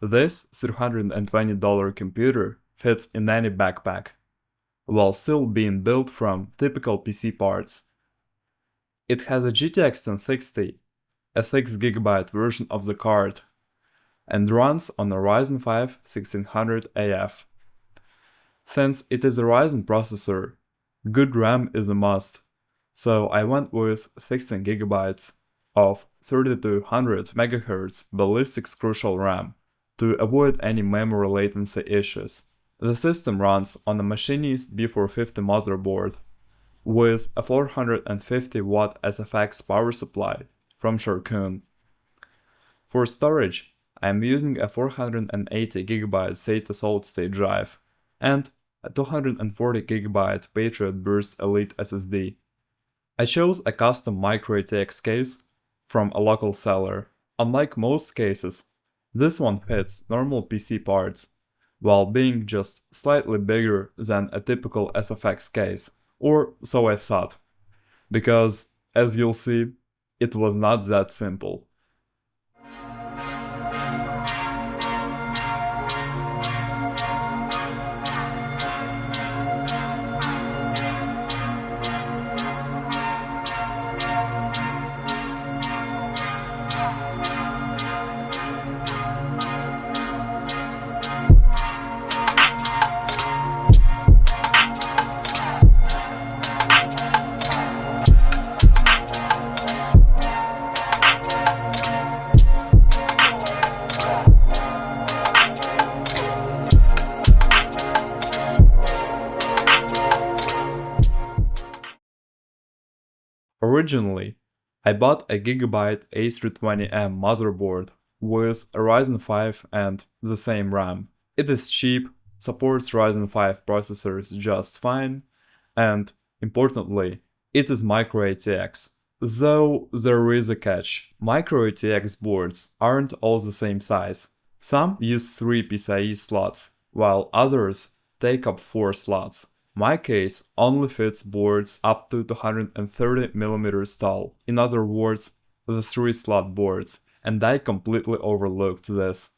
This $320 computer fits in any backpack, while still being built from typical PC parts. It has a GTX 1060, a 6GB version of the card, and runs on a Ryzen 5 1600AF. Since it is a Ryzen processor, good RAM is a must, so I went with 16GB of 3200 MHz Ballistics Crucial RAM to avoid any memory latency issues. The system runs on a Machinist B450 motherboard with a 450W SFX power supply from Sharkoon. For storage, I am using a 480GB SATA solid-state drive and a 240GB Patriot Burst Elite SSD. I chose a custom micro ATX case from a local seller. Unlike most cases, this one fits normal PC parts, while being just slightly bigger than a typical SFX case, or so I thought, because, as you'll see, it was not that simple. Originally, I bought a Gigabyte A320M motherboard with a Ryzen 5 and the same RAM. It is cheap, supports Ryzen 5 processors just fine, and, importantly, it is micro ATX. Though there is a catch, micro ATX boards aren't all the same size. Some use 3 PCIe slots, while others take up 4 slots. My case only fits boards up to 230mm tall, in other words, the 3-slot boards, and I completely overlooked this.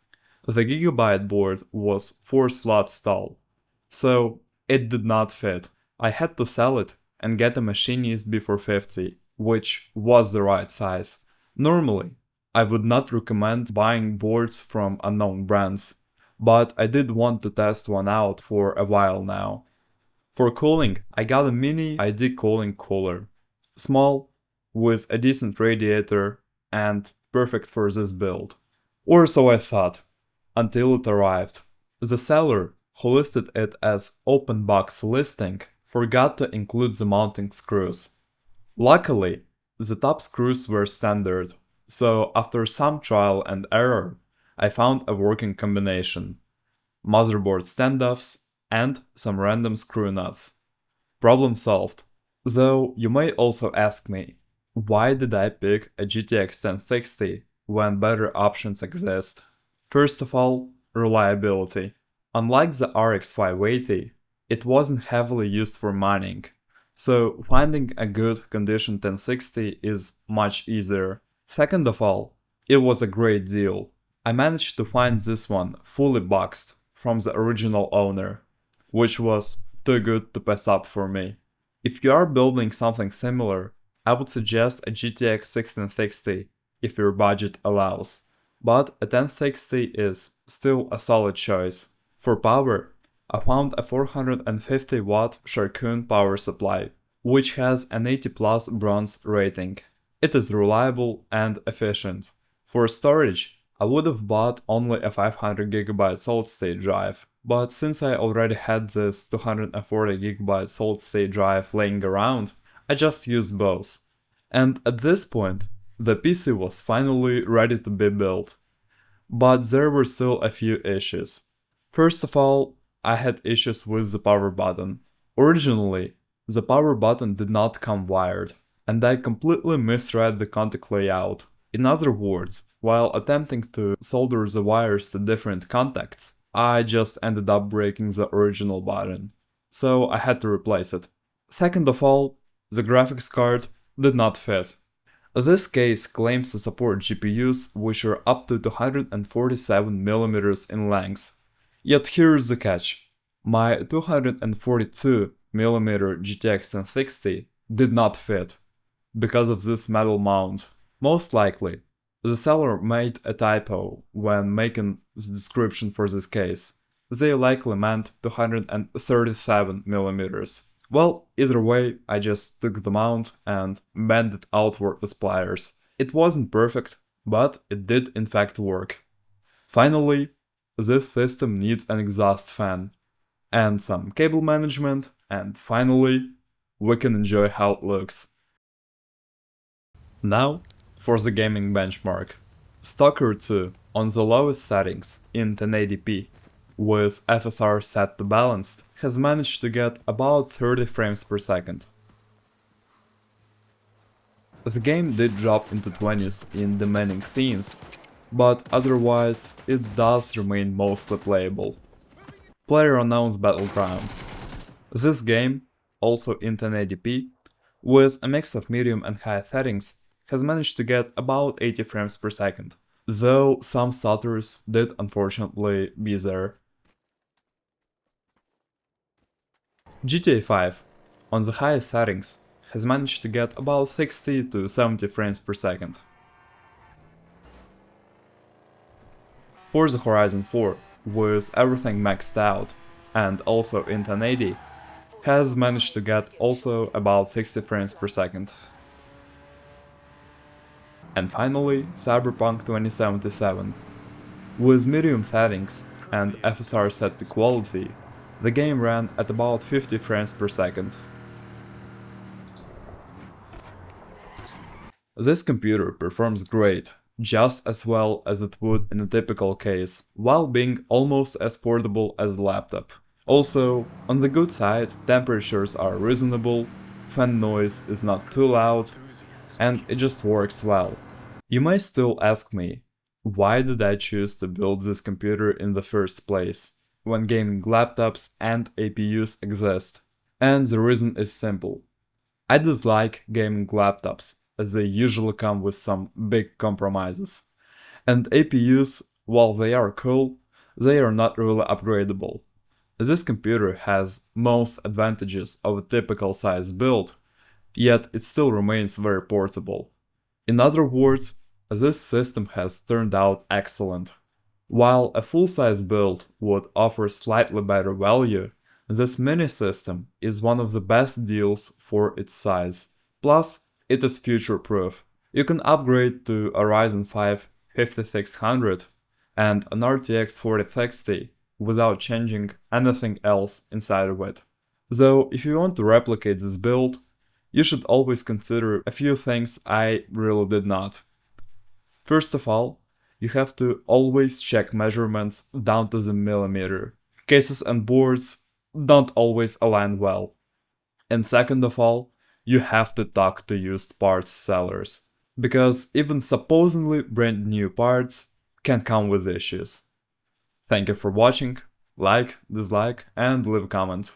The Gigabyte board was 4 slots tall, so it did not fit. I had to sell it and get a Machinist B450, which was the right size. Normally, I would not recommend buying boards from unknown brands, but I did want to test one out for a while now. For cooling, I got a mini ID cooling cooler. Small, with a decent radiator, and perfect for this build. Or so I thought, until it arrived. The seller, who listed it as open box listing, forgot to include the mounting screws. Luckily, the top screws were standard, so after some trial and error, I found a working combination: motherboard standoffs and some random screw nuts. Problem solved. Though you may also ask me, why did I pick a GTX 1060 when better options exist? First of all, reliability. Unlike the RX 580, it wasn't heavily used for mining, so finding a good condition 1060 is much easier. Second of all, it was a great deal. I managed to find this one fully boxed from the original owner, which was too good to pass up for me. If you are building something similar, I would suggest a GTX 1660 if your budget allows, but a 1060 is still a solid choice. For power, I found a 450W Sharkoon power supply, which has an 80+ bronze rating. It is reliable and efficient. For storage, I would have bought only a 500GB solid-state drive, but since I already had this 240GB solid-state drive laying around, I just used both. And at this point, the PC was finally ready to be built. But there were still a few issues. First of all, I had issues with the power button. Originally, the power button did not come wired, and I completely misread the contact layout. In other words, while attempting to solder the wires to different contacts, I just ended up breaking the original button, so I had to replace it. Second of all, the graphics card did not fit. This case claims to support GPUs which are up to 247mm in length. Yet here's the catch. My 242mm GTX 1060 did not fit because of this metal mount. Most likely, the seller made a typo when making the description for this case. They likely meant 237mm. Well, either way, I just took the mount and bent it outward with pliers. It wasn't perfect, but it did in fact work. Finally, this system needs an exhaust fan, and some cable management, and finally, we can enjoy how it looks. Now, for the gaming benchmark. Stalker 2 on the lowest settings in 1080p with FSR set to balanced has managed to get about 30 frames per second. The game did drop into 20s in demanding scenes, but otherwise it does remain mostly playable. PlayerUnknown's Battlegrounds. This game, also in 1080p, with a mix of medium and high settings, has managed to get about 80 frames per second, though some stutters did unfortunately be there. GTA 5, on the highest settings, has managed to get about 60 to 70 frames per second. Forza Horizon 4, with everything maxed out, and also in 1080, has managed to get also about 60 frames per second. And finally, Cyberpunk 2077. With medium settings and FSR set to quality, the game ran at about 50 frames per second. This computer performs great, just as well as it would in a typical case, while being almost as portable as a laptop. Also, on the good side, temperatures are reasonable, fan noise is not too loud, and it just works well. You may still ask me, why did I choose to build this computer in the first place, when gaming laptops and APUs exist? And the reason is simple. I dislike gaming laptops, as they usually come with some big compromises. And APUs, while they are cool, they are not really upgradable. This computer has most advantages of a typical size build, yet it still remains very portable. In other words, this system has turned out excellent. While a full-size build would offer slightly better value, this mini system is one of the best deals for its size. Plus, it is future-proof. You can upgrade to a Ryzen 5 5600 and an RTX 4060 without changing anything else inside of it. Though, if you want to replicate this build, you should always consider a few things I really did not. First of all, you have to always check measurements down to the millimeter. Cases and boards don't always align well. And second of all, you have to talk to used parts sellers, because even supposedly brand new parts can come with issues. Thank you for watching, like, dislike, and leave a comment.